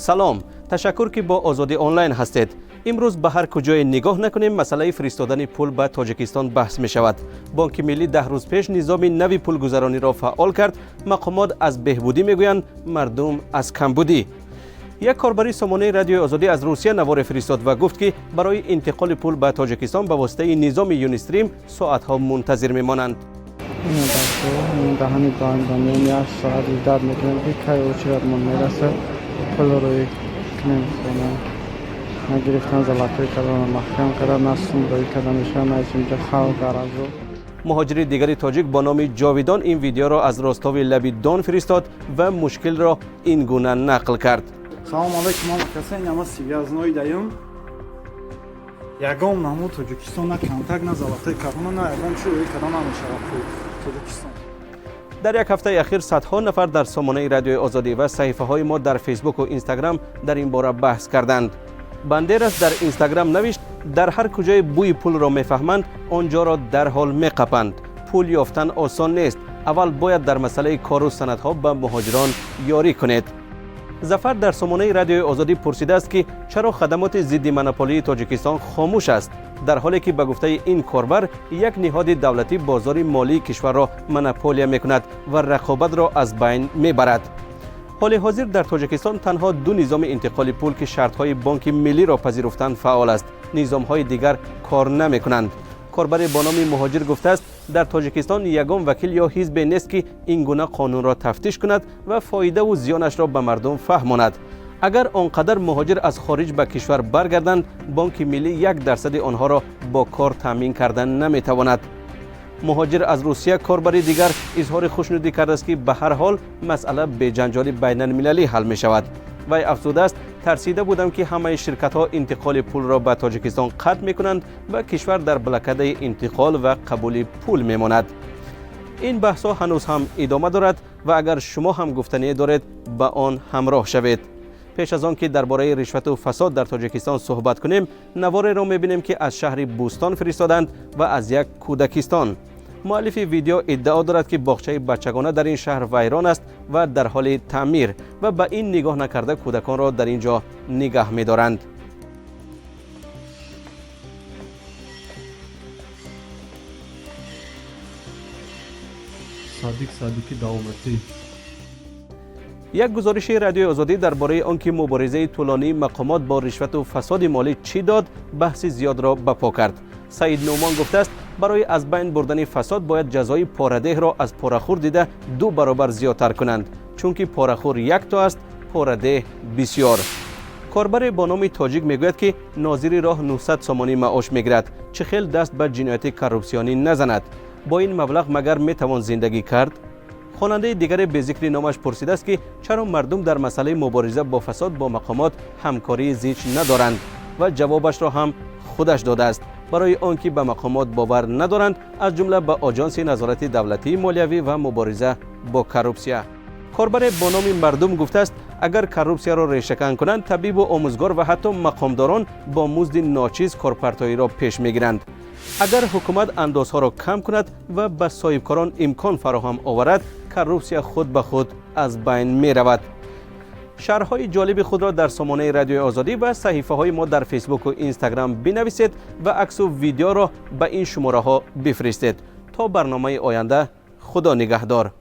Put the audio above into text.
سلام، تشکر که با آزادی آنلاین هستید. امروز به هر کجای نگاه نکنیم مسئله فرستادن پول به تاجیکستان بحث می شود. بانک ملی 10 روز پیش نظام نوی پولگذرانی را فعال کرد. مقامات از بهبودی میگویند، مردم از کمبودی. یک کاربری سامانه رادیو آزادی از روسیه نوار فرستاد و گفت که برای انتقال پول به تاجیکستان به واسطه نظام یونیستریم ساعت‌ها منتظر میمانند. این دهانی باندانی یا ساعت داد میکنم که کای اوچرات من میرسه پول روی کنیم کنم نگرفتن زلاطی کردن محکم کردن نسیم روی کردن نشان اینجا خاو گارازو. مهاجر دیگری تاجیک با نام جاویدان این ویدیو را از راستاوی لبی دان فرستاد و مشکل را این گونه نقل کرد. سلام علیکم، من کسی نما سیگازنوی دایم. یگام نمو تاجیکستان کنتاک نزلاطی کردن نه یگام چوی کردن نمیشه تاجیکستان. در یک هفته اخیر صدها نفر در سامانه رادیو آزادی و صحیفه های ما در فیسبوک و اینستاگرام در این باره بحث کردند. بندرس در اینستاگرام نوشت در هر کجای بوی پول را میفهمند آنجا را در حال میقپند. پول یافتن آسان نیست. اول باید در مسئله کار و سندها به مهاجران یاری کنید. ظفر در سامانه رادیو آزادی پرسیده است که چرا خدمات ضد مونوپولی تاجیکستان خاموش است، در حالی که به گفته این کاربر یک نهاد دولتی بازار مالی کشور را مونوپولی میکند و رقابت را از بین میبرد. حال حاضر در تاجیکستان تنها دو نظام انتقال پول که شرطهای بانک ملی را پذیرفتند فعال است. نظامهای دیگر کار نمیکنند. کاربر با نام مهاجر گفته است در تاجیکستان یگان وکیل یا حزب نیست که این گونه قانون را تفتیش کند و فایده و زیانش را به مردم فهماند. اگر آنقدر مهاجر از خارج به کشور برگردند، بانک ملی 1% آنها را با کار تامین کردن نمیتواند. مهاجر از روسیه کاربر دیگر اظهار خوشنودی کرده است که به هر حال مسئله به جنجال بین المللی حل می شود. وی افزوده است ترسیده بودم که همه شرکت ها انتقال پول را به تاجیکستان قطع می کنند و کشور در بلکده انتقال و قبول پول می ماند. این بحث ها هنوز هم ادامه دارد و اگر شما هم گفتنی دارید با آن همراه شوید. پیش از آن که درباره رشوت و فساد در تاجیکستان صحبت کنیم، نوار را می بینیم که از شهر بوستان فرستادند و از یک کودکستان. مؤلف ویدیو ادعا دارد که باغچه بچگانه در این شهر ویران است و در حال تعمیر و به این نگاه نکرده کودکان را در اینجا نگه می دارند. صادقی داومتی. یک گزارش رادیو آزادی درباره آنکه مبارزه طولانی مقامات با رشوت و فساد مالی چی داد بحث زیاد را بپا کرد. سعید نومان گفته است برای از بین بردن فساد باید جزای پاره‌ده را از پاره‌خور دیده 2 برابر زیادتر کنند، چون که پاره‌خور 1 تا است، پاره‌ده بسیار. کاربر با نام تاجیک میگوید که ناظری راه 900 سامانی معاش میگیرد، چه خیل دست به جنایت کروپسیونی نزند. با این مبلغ مگر میتوان زندگی کرد؟ خواننده دیگر به ذکر نامش پرسیده است که چرا مردم در مسئله مبارزه با فساد با مقامات همکاری زیچ ندارند و جوابش را هم خودش داده است. برای آنکه به مقامات باور ندارند، از جمله به آژانس نظارت دولتی مالیوی و مبارزه با کروپسیا. کاربر با نام مردم گفته است اگر کروپسیا را ریشه‌کن کنند، طبیب و آموزگار و حتی مقامداران با مزد ناچیز کارپرتایی را پیش میگیرند. اگر حکومت اندازها را کم کند و به صاحبکاران امکان فراهم آورد، کروپسیا خود به خود از بین می رود. شرح‌های جالب خود را در سامانه رادیو آزادی و صحیفه های ما در فیسبوک و اینستاگرام بنویسید و عکس و ویدیو را به این شماره ها بفرستید. تا برنامه آینده، خدا نگهدار.